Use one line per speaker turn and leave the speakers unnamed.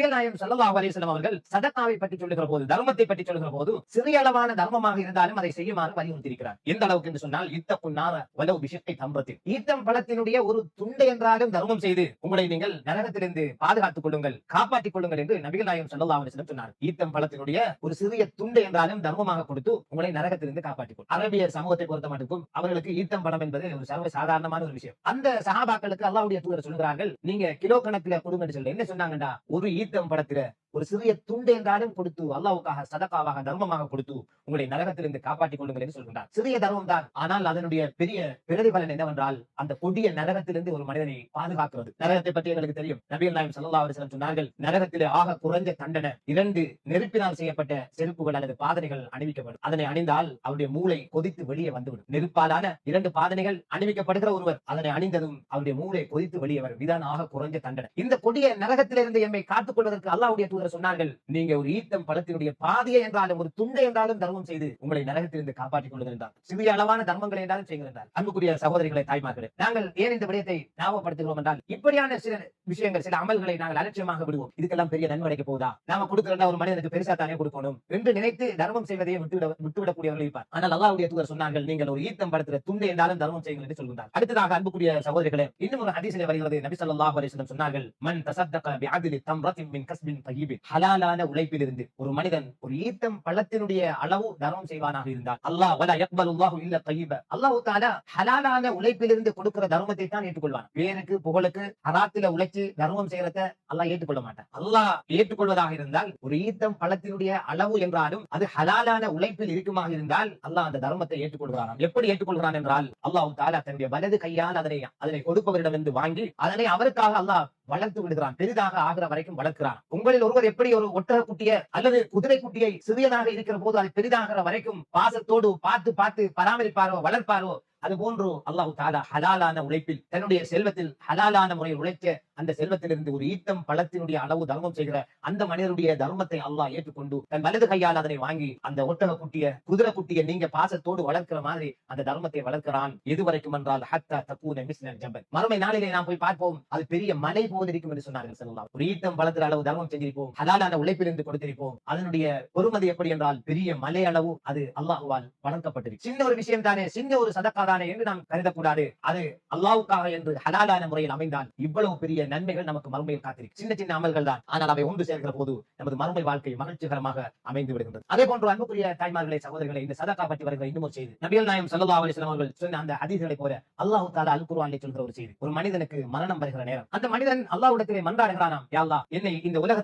நபிகள் நாயகம் ஸல்லல்லாஹு அலைஹி வஸல்லம் அவர்கள் சதகாவை பற்றி சொல்லுகிற போது, தர்மத்தை பற்றி சொல்லுகிற போது, சிறிய அளவான தர்மமாக இருந்தாலும் அதை செய்யுமாறு வலியுறுத்தியிருக்கிறார். எந்த அளவுக்கு என்று சொன்னால், இத்தகுன் நார வலவ் பிஷிக்கி தம்ரத்தின், ஈத்தம் பழத்தினுடைய ஒரு துண்டை என்றாலும் தர்மம் செய்து உங்களை நீங்கள் நரகத்திலிருந்து பாதுகாத்துக் கொள்ளுங்கள், காப்பாற்றிக் கொள்ளுங்கள் என்று நபிகள் நாயகம் ஸல்லல்லாஹு அலைஹி வஸல்லம் சொன்னார். ஈத்தம் பழத்தினுடைய ஒரு சிறிய துண்டை என்றாலும் தர்மமாக கொடுத்து உங்களை நரகத்திலிருந்து காப்பாற்றிக் கொள். அரபிய சமூகத்தை பொறுத்த மட்டுக்கும் அவர்களுக்கு ஈத்தம் பழம் என்பது ஒரு சர்வ சாதாரணமான ஒரு விஷயம். அந்த சஹாபாக்களுக்கு அல்லாஹ்வுடைய தூதர் சொல்கிறார்கள், நீங்க கிலோ கணக்குல கொடுங்கன்னு சொல்லி என்ன சொன்னாங்கடா, ஒரு ஈத்தம் பழத்தில ஒரு சிறிய துண்டு என்றாலும் கொடுத்து அல்லாஹ்வுக்காக சதகாவாக தர்மமாக கொடுத்து உங்களை நரகத்திலிருந்து காப்பாற்றிக் கொள்ளுங்கள் என்று சொல்கின்றார். சிறிய தர்மம் தான், ஆனால் அதனுடைய பெரிய பிரதிபலன் என்னவென்றால் அந்த கொடிய நரகத்திலிருந்து ஒரு மனிதனை பாதுகாக்கிறது. நரகத்தை பற்றி எங்களுக்கு தெரியும். நபிகள் நாயகம் ஸல்லல்லாஹு அலைஹி வஸல்லம் சொன்னார்கள், நரகத்திலே ஆக குறைஞ்ச தண்டனை 2 நெருப்பினால் செய்யப்பட்ட செருப்புகள் அல்லது பாதனைகள் அணிவிக்கப்படும். அதனை அணிந்தால் அவருடைய மூளை கொதித்து வெளியே வந்துவிடும். நெருப்பாலான 2 பாதனைகள் அணிவிக்கப்படுகிற ஒருவர் அதனை அணிந்ததும் அவருடைய மூளை கொதித்து வெளியே வரும். இதான் ஆக குறைஞ்ச தண்டனை. இந்த கொடிய நரகத்திலிருந்து எம்மை காத்துக் கொள்வதற்கு அல்லாஹ்வுடைய சொன்னார்கள், நீங்க ஒரு ஈத்தம் பழத்தினுடைய பாதியை என்றாலும் ஒரு துண்டை என்றாலும் தர்மம் செய்து உங்களை நரகத்திலிருந்து காப்பாற்றிக் கொள்ளுங்கள் என்றார். சிறிய அளவான தர்மங்களை என்றாலும் செய்யுங்கள் என்றார். அன்புக்குரிய சகோதரிகளை, தாய்மார்களே, நாங்கள் ஏன் இந்த விடயத்தை ஞாபகப்படுத்துகிறோம் என்றால், இப்படியான சில விஷயங்கள், சில அமல்களை நாங்கள் அலட்சியமாக விடுவோம். இதுக்கெல்லாம் பெரிய நன்மை கிடைக்க போதா, நாம கொடுக்கிறதா ஒரு மனிதனுக்கு பெருசா தானே கொடுக்கணும் என்று நினைத்து தர்மம் செய்வதையே விட்டுவிடக்கூடியவர்கள் இருப்பார். ஆனால் அல்லாஹ்வுடைய தூதர் சொன்னார்கள், நீங்கள் ஒரு ஈத்தம் பழத்தில துண்டை என்றாலும் தர்மம் செய்யுங்கள் என்று சொல்கின்றார். அடுத்ததாக அன்புக்குரிய சகோதரிகளே, இன்னும் ஒரு ஹதீஸிலே வருகிறது. நபி ஸல்லல்லாஹு அலைஹி வஸல்லம் சொன்னார்கள், மன் தஸத்தக பிஅத்லி தம்ரத்தின் மின் கஸ்பின் தய்யிப், ஹலாலான உழைப்பிலிருந்து ஒரு மனிதன் ஒரு ஈத்தம் பழத்தினுடைய அளவு தர்மம் செய்வானாக இருந்தால், அல்லாஹ் வலா யக்பலுல்லாஹு இல்லா தய்யிப, அல்லாஹ் தஆலா ஹலாலான உழைப்பிலிருந்து கொடுக்கிற தர்மத்தை தான் ஏற்றுக்கொள்வான். பேருக்கு புகழுக்கு ஹராத்தில உழைச்சு தர்மம் செய்யறத அல்லாஹ் ஏற்றுக்கொள்ள மாட்டான். அல்லாஹ் ஏற்றுக்கொள்வதாக இருந்தால் ஒரு ஈத்தம் பழத்தினுடைய அளவு என்றாலும் அது ஹலாலான உழைப்பில் இருக்குமாக இருந்தால் அல்லாஹ் அந்த தர்மத்தை ஏற்றுக்கொள்கிறான். எப்படி ஏற்றுக்கொள்கிறான் என்றால், அல்லாஹ் தஆலா தன்னுடைய வலது கையால் அதனை கொடுப்பவரிடம் இருந்து வாங்கி அதனை அவருக்காக அல்லாஹ் வளர்த்து விடுகிறான். பெரிதாக ஆகிற வரைக்கும் வளர்க்கிறான். உங்களில் ஒருவர் எப்படி ஒரு ஒட்டக குட்டியை அல்லது குதிரை குட்டியை சிறியதாக இருக்கிற போது அது பெரிதாகிற வரைக்கும் பாசத்தோடு பார்த்து பார்த்து பராமரிப்பாரோ வளர்ப்பாரோ, அது போன்று அல்லாஹ் தஆலா ஹலாலான உழைப்பில் தன்னுடைய செல்வத்தில் ஹலாலான முறையில் உழைக்க அந்த செல்வத்திலிருந்து ஒரு ஈத்தம் பழத்தினுடைய அளவு தர்மம் செய்கிற அந்த மனிதனுடைய தர்மத்தை அல்லாஹ் ஏற்றுக்கொண்டு தன் வலது கையால் அதனை வாங்கி அந்த ஒட்டக குட்டிய குதிரை குட்டியை நீங்க பாசத்தோடு வளர்க்கிற மாதிரி அந்த தர்மத்தை வளர்க்கிறான். எது வரைக்கும் என்றால் ஹத்தா தகூன மிஸ்லல் ஜபல், மறுமை நாளிலே நாம் போய் பார்ப்போம், அது பெரிய மலை போல் இருக்கும் என்று சொன்னார்கள் ஸல்லல்லாஹு. ஒரு ஈத்தம் பழத்தின் அளவு தர்மம் செஞ்சிருப்போம், ஹலாலான உழைப்பிலிருந்து கொடுத்திருப்போம், அதனுடைய பொறுமதி எப்படி என்றால் பெரிய மலை அளவு அது அல்லாஹ்வால் வளர்க்கப்பட்டிருக்கு. சின்ன ஒரு விஷயம் தானே, சின்ன ஒரு சதக்கா தானே என்று நாம் கருதக்கூடாது. அது அல்லாஹ்வுக்காக என்று ஹலாலான முறையில் அமைந்தால் இவ்வளவு பெரிய நன்மைகள் நமக்கு மறுமையில் காத்திருக்கு. சின்ன சின்ன அமல்கள் தான், ஆனால் அவை ஒன்று சேர்க்கிற போது நமது மறுமை வாழ்க்கை மகிழ்ச்சிகரமாக அமைந்து விடுகின்றது. அதே போன்று அன்புக்குரிய தாய்மார்களே, சகோதரர்களை, இந்த சதக்கா பற்றி வருகிற இன்னும் ஒரு செய்தி, நபிகள் நாயகம் ஸல்லல்லாஹு அலைஹி வஸல்லம் அவர்கள் சொன்ன அந்த ஹதீஸ்களை போல அல்லாஹ் தஆலா அல் குர்ஆனிலே சொல்கிற ஒரு செய்தி, ஒரு மனிதனுக்கு மரணம் வருகிற நேரம் அந்த மனிதன் அல்லாஹ்விடத்திலே மன்றாடுகிறானாம், யா அல்லாஹ், என்னை இந்த உலகத்தில்